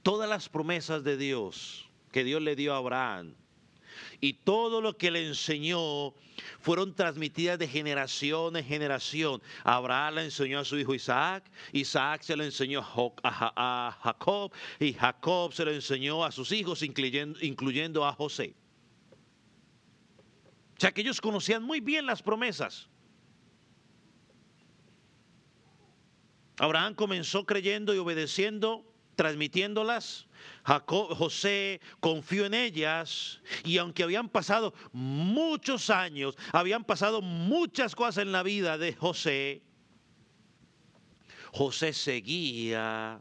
Todas las promesas de Dios que Dios le dio a Abraham y todo lo que le enseñó fueron transmitidas de generación en generación. Abraham le enseñó a su hijo Isaac, Isaac se lo enseñó a Jacob y Jacob se lo enseñó a sus hijos, incluyendo a José. O sea que ellos conocían muy bien las promesas. Abraham comenzó creyendo y obedeciendo, transmitiéndolas. José confió en ellas y aunque habían pasado muchos años, habían pasado muchas cosas en la vida de José, José seguía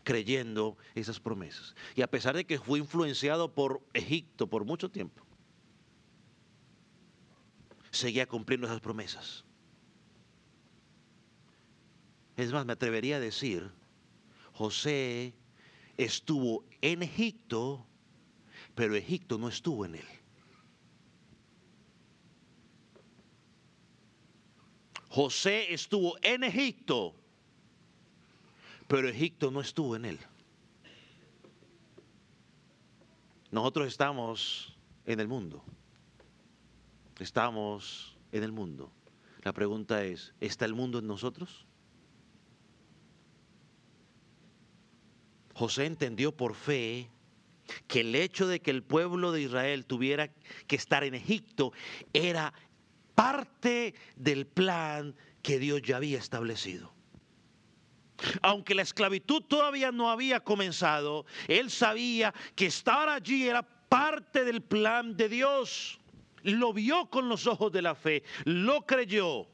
creyendo esas promesas. Y a pesar de que fue influenciado por Egipto por mucho tiempo, seguía cumpliendo esas promesas. Es más, me atrevería a decir, José estuvo en Egipto, pero Egipto no estuvo en él. José estuvo en Egipto, pero Egipto no estuvo en él. Nosotros estamos en el mundo. Estamos en el mundo. La pregunta es, ¿está el mundo en nosotros? José entendió por fe que el hecho de que el pueblo de Israel tuviera que estar en Egipto era parte del plan que Dios ya había establecido. Aunque la esclavitud todavía no había comenzado, él sabía que estar allí era parte del plan de Dios. Lo vio con los ojos de la fe, lo creyó.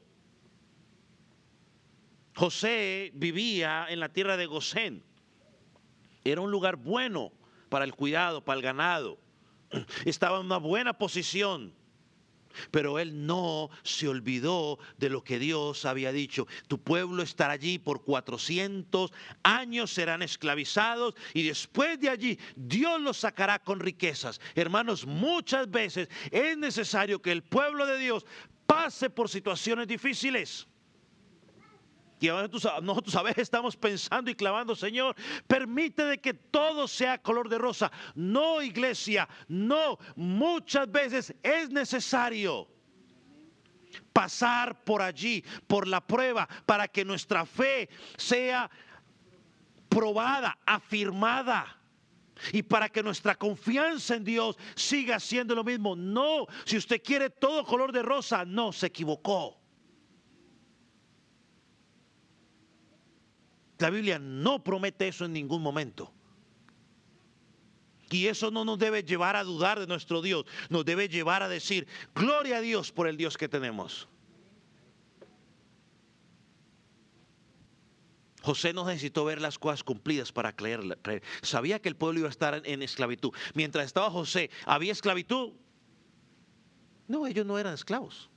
José vivía en la tierra de Gosén. Era un lugar bueno para el cuidado, para el ganado. Estaba en una buena posición. Pero él no se olvidó de lo que Dios había dicho. Tu pueblo estará allí por 400 años, serán esclavizados y después de allí Dios los sacará con riquezas. Hermanos, muchas veces es necesario que el pueblo de Dios pase por situaciones difíciles. Y nosotros a veces estamos pensando y clamando, Señor, permite de que todo sea color de rosa. No, iglesia, no. Muchas veces es necesario pasar por allí, por la prueba, para que nuestra fe sea probada, afirmada. Y para que nuestra confianza en Dios siga siendo lo mismo. No, si usted quiere todo color de rosa, no, se equivocó. La Biblia no promete eso en ningún momento. Y eso no nos debe llevar a dudar de nuestro Dios. Nos debe llevar a decir, gloria a Dios por el Dios que tenemos. José no necesitó ver las cosas cumplidas para creer. Sabía que el pueblo iba a estar en esclavitud. Mientras estaba José, ¿había esclavitud? No, ellos no eran esclavos.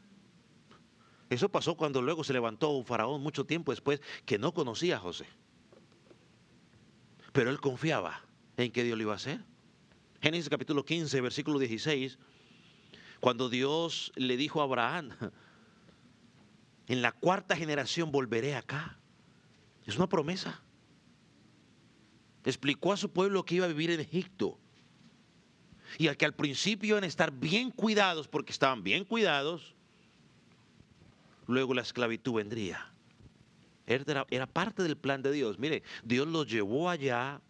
Eso pasó cuando luego se levantó un faraón mucho tiempo después que no conocía a José. Pero él confiaba en que Dios lo iba a hacer. Génesis capítulo 15, versículo 16, cuando Dios le dijo a Abraham, en la cuarta generación volveré acá. Es una promesa. Explicó a su pueblo que iba a vivir en Egipto. Y al que al principio iban a estar bien cuidados, porque estaban bien cuidados, luego la esclavitud vendría. Era parte del plan de Dios. Mire, Dios los llevó allá.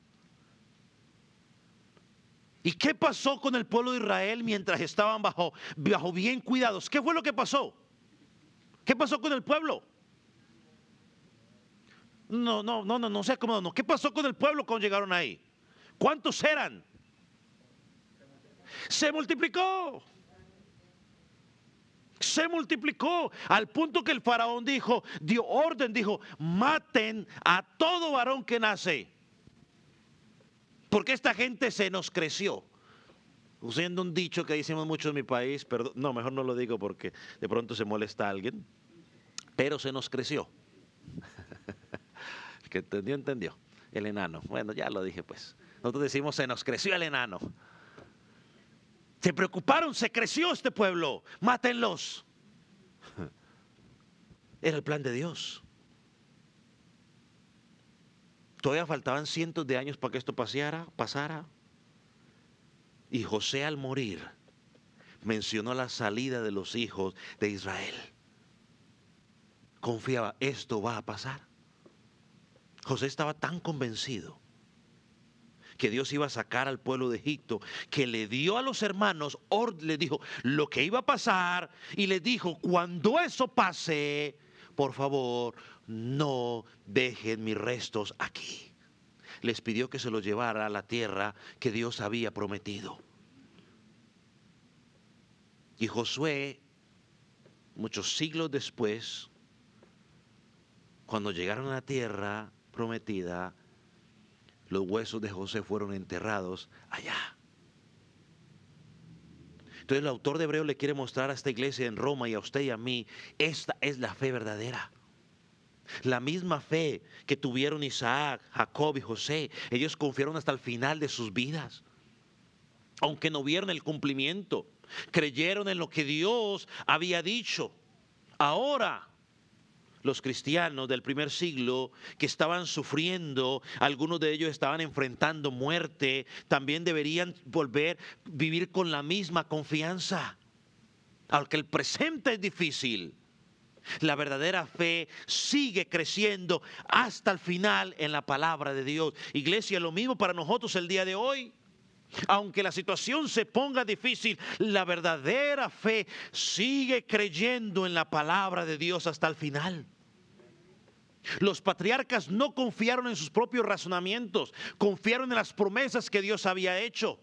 ¿Y qué pasó con el pueblo de Israel mientras estaban bajo bien cuidados? ¿Qué fue lo que pasó? ¿Qué pasó con el pueblo? No sé cómo no. ¿Qué pasó con el pueblo cuando llegaron ahí? ¿Cuántos eran? Se multiplicó. Se multiplicó al punto que el faraón dio orden, dijo, maten a todo varón que nace. Porque esta gente se nos creció. Usando un dicho que decimos mucho en mi país, perdón, no, mejor no lo digo porque de pronto se molesta a alguien, pero se nos creció. El que entendió, entendió. El enano. Bueno, ya lo dije pues. Nosotros decimos se nos creció el enano. Se preocuparon, se creció este pueblo. Mátenlos. Era el plan de Dios. Todavía faltaban cientos de años para que esto pasara. Y José al morir mencionó la salida de los hijos de Israel. Confiaba, esto va a pasar. José estaba tan convencido que Dios iba a sacar al pueblo de Egipto, que le dio a los hermanos, le dijo lo que iba a pasar, y les dijo, cuando eso pase, por favor, no dejen mis restos aquí. Les pidió que se los llevara a la tierra que Dios había prometido. Y Josué, muchos siglos después, cuando llegaron a la tierra prometida, los huesos de José fueron enterrados allá. Entonces el autor de Hebreos le quiere mostrar a esta iglesia en Roma y a usted y a mí, esta es la fe verdadera. La misma fe que tuvieron Isaac, Jacob y José. Ellos confiaron hasta el final de sus vidas. Aunque no vieron el cumplimiento, creyeron en lo que Dios había dicho. Ahora, los cristianos del primer siglo que estaban sufriendo, algunos de ellos estaban enfrentando muerte, también deberían volver a vivir con la misma confianza. Aunque el presente es difícil, la verdadera fe sigue creciendo hasta el final en la palabra de Dios. Iglesia, lo mismo para nosotros el día de hoy. Aunque la situación se ponga difícil, la verdadera fe sigue creyendo en la palabra de Dios hasta el final. Los patriarcas no confiaron en sus propios razonamientos, confiaron en las promesas que Dios había hecho.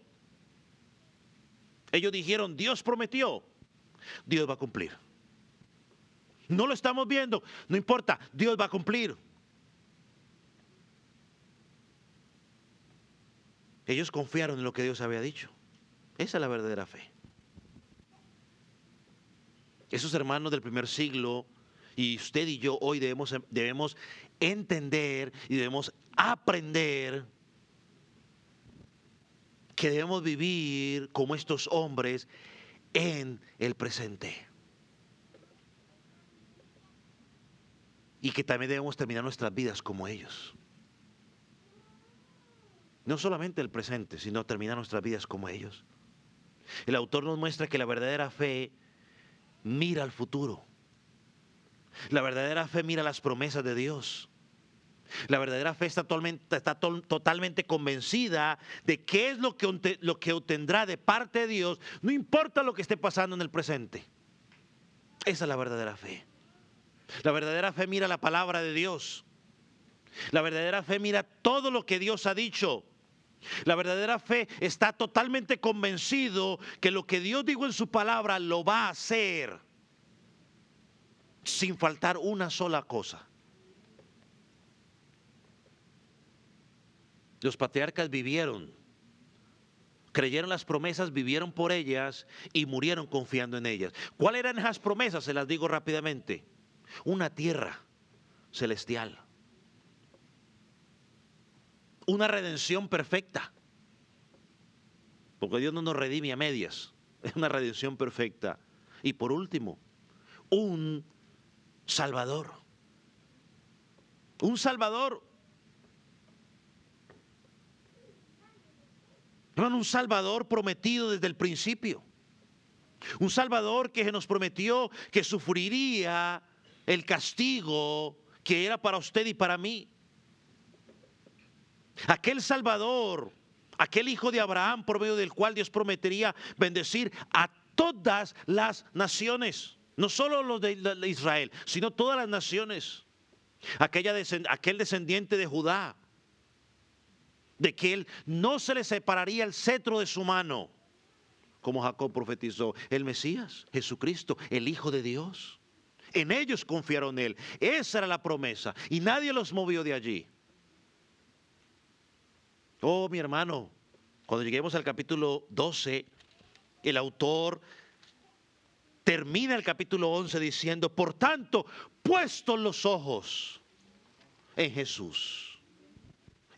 Ellos dijeron, Dios prometió, Dios va a cumplir. No lo estamos viendo, no importa, Dios va a cumplir. Ellos confiaron en lo que Dios había dicho. Esa es la verdadera fe. Esos hermanos del primer siglo, y usted y yo hoy debemos entender y debemos aprender que debemos vivir como estos hombres en el presente. Y que también debemos terminar nuestras vidas como ellos. No solamente el presente, sino terminar nuestras vidas como ellos. El autor nos muestra que la verdadera fe mira al futuro. La verdadera fe mira las promesas de Dios. La verdadera fe está totalmente convencida de qué es lo que obtendrá de parte de Dios, no importa lo que esté pasando en el presente. Esa es la verdadera fe. La verdadera fe mira la palabra de Dios. La verdadera fe mira todo lo que Dios ha dicho. La verdadera fe está totalmente convencido que lo que Dios dijo en su palabra lo va a hacer sin faltar una sola cosa. Los patriarcas vivieron, creyeron las promesas, vivieron por ellas y murieron confiando en ellas. ¿Cuáles eran esas promesas? Se las digo rápidamente. Una tierra celestial, una redención perfecta, porque Dios no nos redime a medias, es una redención perfecta. Y por último, un Salvador. Un Salvador. Hermano, un Salvador prometido desde el principio. Un Salvador que se nos prometió que sufriría el castigo que era para usted y para mí. Aquel Salvador, aquel hijo de Abraham por medio del cual Dios prometería bendecir a todas las naciones. No solo los de Israel, sino todas las naciones. Aquel descendiente de Judá, de que él no se le separaría el cetro de su mano, como Jacob profetizó. El Mesías, Jesucristo, el Hijo de Dios. En ellos confiaron él. Esa era la promesa y nadie los movió de allí. Oh, mi hermano, cuando lleguemos al capítulo 12, el autor termina el capítulo 11 diciendo: por tanto, puestos los ojos en Jesús,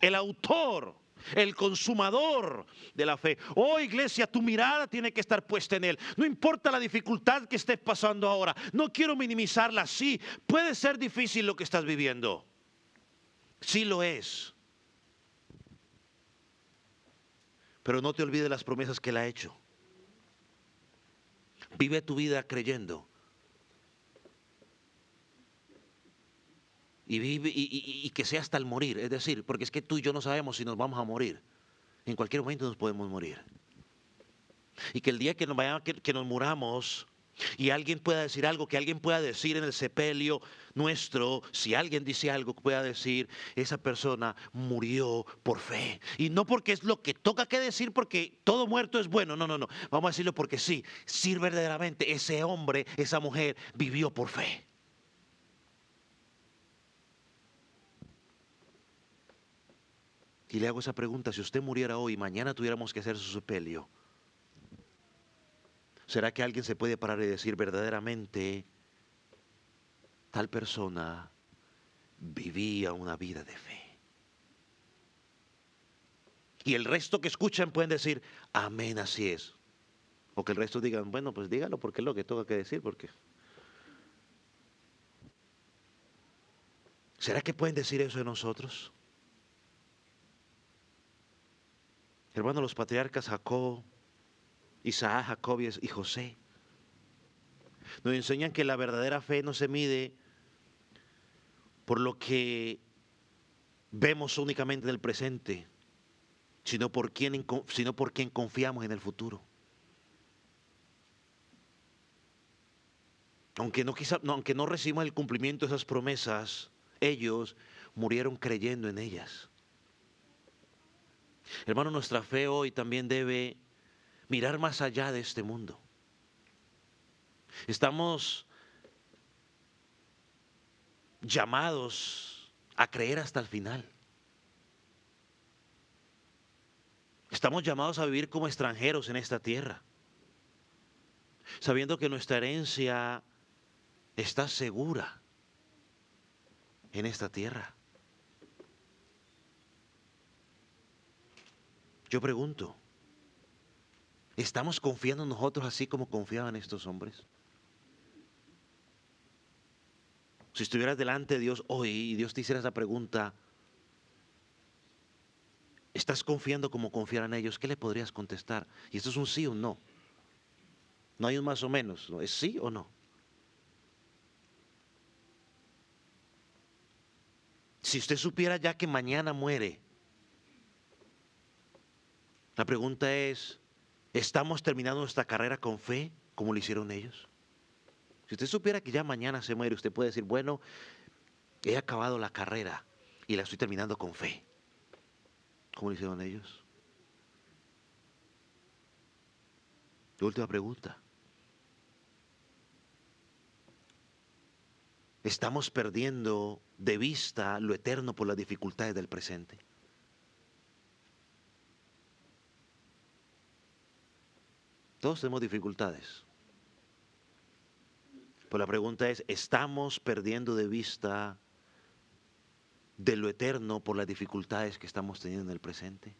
el autor, el consumador de la fe. Oh, iglesia, tu mirada tiene que estar puesta en Él. No importa la dificultad que estés pasando ahora. No quiero minimizarla. Sí, puede ser difícil lo que estás viviendo. Sí lo es. Pero no te olvides las promesas que Él ha hecho. Vive tu vida creyendo. Y vive y que sea hasta el morir. Es decir, porque es que tú y yo no sabemos si nos vamos a morir. En cualquier momento nos podemos morir. Y que el día que nos muramos y alguien pueda decir algo, que alguien pueda decir en el sepelio nuestro, si alguien dice algo, pueda decir: esa persona murió por fe. Y no porque es lo que toca que decir, porque todo muerto es bueno. No, no, no. Vamos a decirlo porque sí verdaderamente ese hombre, esa mujer vivió por fe. Y le hago esa pregunta: si usted muriera hoy y mañana tuviéramos que hacer su sepelio, ¿será que alguien se puede parar y decir verdaderamente tal persona vivía una vida de fe? Y el resto que escuchan pueden decir: amén, así es. O que el resto digan: bueno, pues dígalo porque es lo que toca que decir. Porque ¿será que pueden decir eso de nosotros? Hermano, los patriarcas Jacob, Isaac, Jacob y José nos enseñan que la verdadera fe no se mide por lo que vemos únicamente en el presente, sino por quien confiamos en el futuro. Aunque no recibimos el cumplimiento de esas promesas, ellos murieron creyendo en ellas. Hermano, nuestra fe hoy también debe mirar más allá de este mundo. Estamos llamados a creer hasta el final. Estamos llamados a vivir como extranjeros en esta tierra, sabiendo que nuestra herencia está segura en esta tierra. Yo pregunto, ¿estamos confiando nosotros así como confiaban estos hombres? Si estuvieras delante de Dios hoy y Dios te hiciera esa pregunta, ¿estás confiando como confiaran ellos? ¿Qué le podrías contestar? Y esto es un sí o un no. No hay un más o menos, ¿no? ¿Es sí o no? Si usted supiera ya que mañana muere, la pregunta es: ¿estamos terminando nuestra carrera con fe como lo hicieron ellos? Si usted supiera que ya mañana se muere, usted puede decir: bueno, he acabado la carrera y la estoy terminando con fe, como lo hicieron ellos. La última pregunta: ¿estamos perdiendo de vista lo eterno por las dificultades del presente? Todos tenemos dificultades. Pero la pregunta es, ¿estamos perdiendo de vista de lo eterno por las dificultades que estamos teniendo en el presente?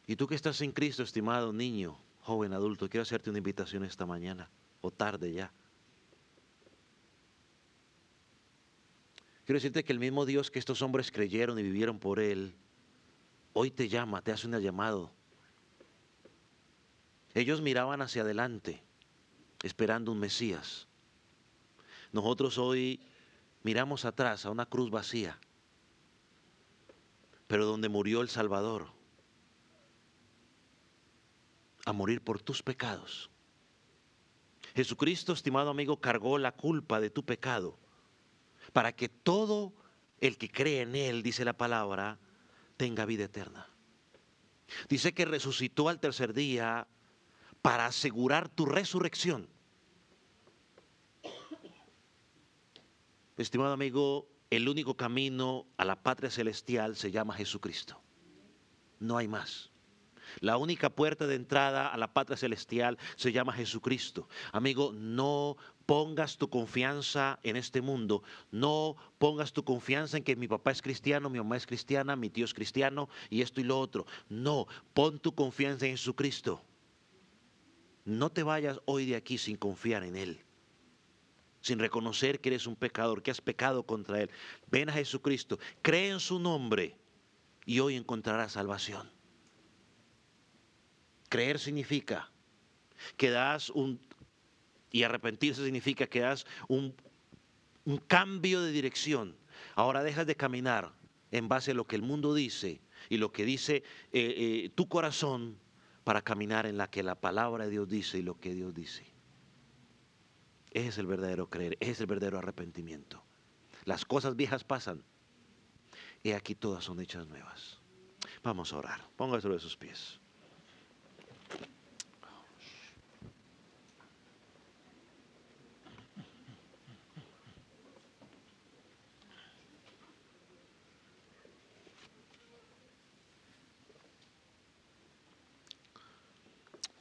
Y tú que estás en Cristo, estimado niño, joven, adulto, quiero hacerte una invitación esta mañana, o tarde ya. Quiero decirte que el mismo Dios que estos hombres creyeron y vivieron por Él, hoy te llama, te hace un llamado. Ellos miraban hacia adelante, esperando un Mesías. Nosotros hoy miramos atrás a una cruz vacía, pero donde murió el Salvador, a morir por tus pecados. Jesucristo, estimado amigo, cargó la culpa de tu pecado para que todo el que cree en Él, dice la palabra, tenga vida eterna. Dice que resucitó al tercer día para asegurar tu resurrección. Estimado amigo, el único camino a la patria celestial se llama Jesucristo. No hay más. La única puerta de entrada a la patria celestial se llama Jesucristo. Amigo, no pongas tu confianza en este mundo. No pongas tu confianza en que mi papá es cristiano, mi mamá es cristiana, mi tío es cristiano y esto y lo otro. No, pon tu confianza en Jesucristo. No te vayas hoy de aquí sin confiar en Él, sin reconocer que eres un pecador, que has pecado contra Él. Ven a Jesucristo, cree en su nombre y hoy encontrarás salvación. Creer significa que y arrepentirse significa que das un cambio de dirección. Ahora dejas de caminar en base a lo que el mundo dice y lo que dice tu corazón para caminar en la que la palabra de Dios dice y lo que Dios dice. Ese es el verdadero creer, ese es el verdadero arrepentimiento. Las cosas viejas pasan y aquí todas son hechas nuevas. Vamos a orar. Póngase sobre sus pies.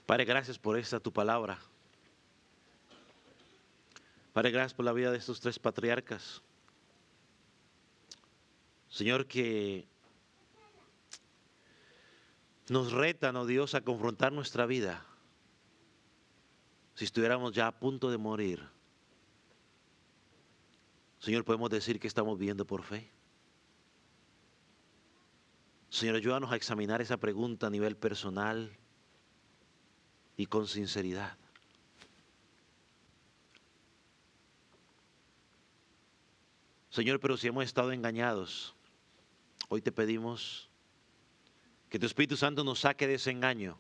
Padre, gracias por esta tu palabra. Padre, gracias por la vida de estos tres patriarcas. Señor, que nos retan, oh Dios, a confrontar nuestra vida. Si estuviéramos ya a punto de morir, Señor, podemos decir que estamos viviendo por fe. Señor, ayúdanos a examinar esa pregunta a nivel personal y con sinceridad. Señor, pero si hemos estado engañados, hoy te pedimos que tu Espíritu Santo nos saque de ese engaño.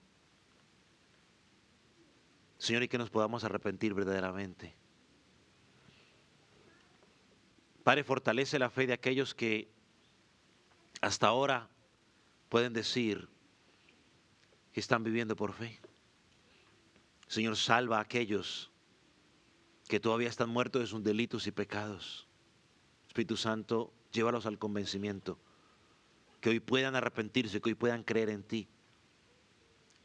Señor, y que nos podamos arrepentir verdaderamente. Padre, fortalece la fe de aquellos que hasta ahora pueden decir que están viviendo por fe. Señor, salva a aquellos que todavía están muertos de sus delitos y pecados. Espíritu Santo, llévalos al convencimiento, que hoy puedan arrepentirse, que hoy puedan creer en ti.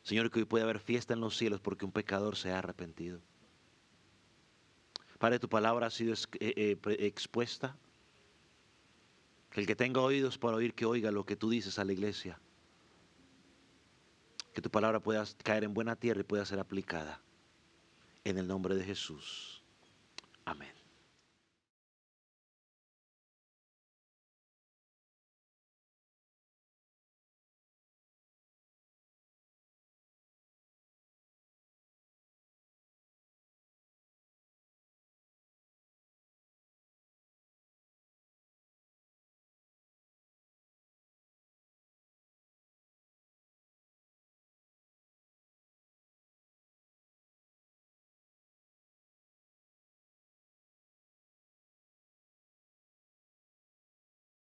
Señor, que hoy pueda haber fiesta en los cielos porque un pecador se ha arrepentido. Padre, tu palabra ha sido expuesta. Que el que tenga oídos para oír, que oiga lo que tú dices a la iglesia. Que tu palabra pueda caer en buena tierra y pueda ser aplicada. En el nombre de Jesús. Amén.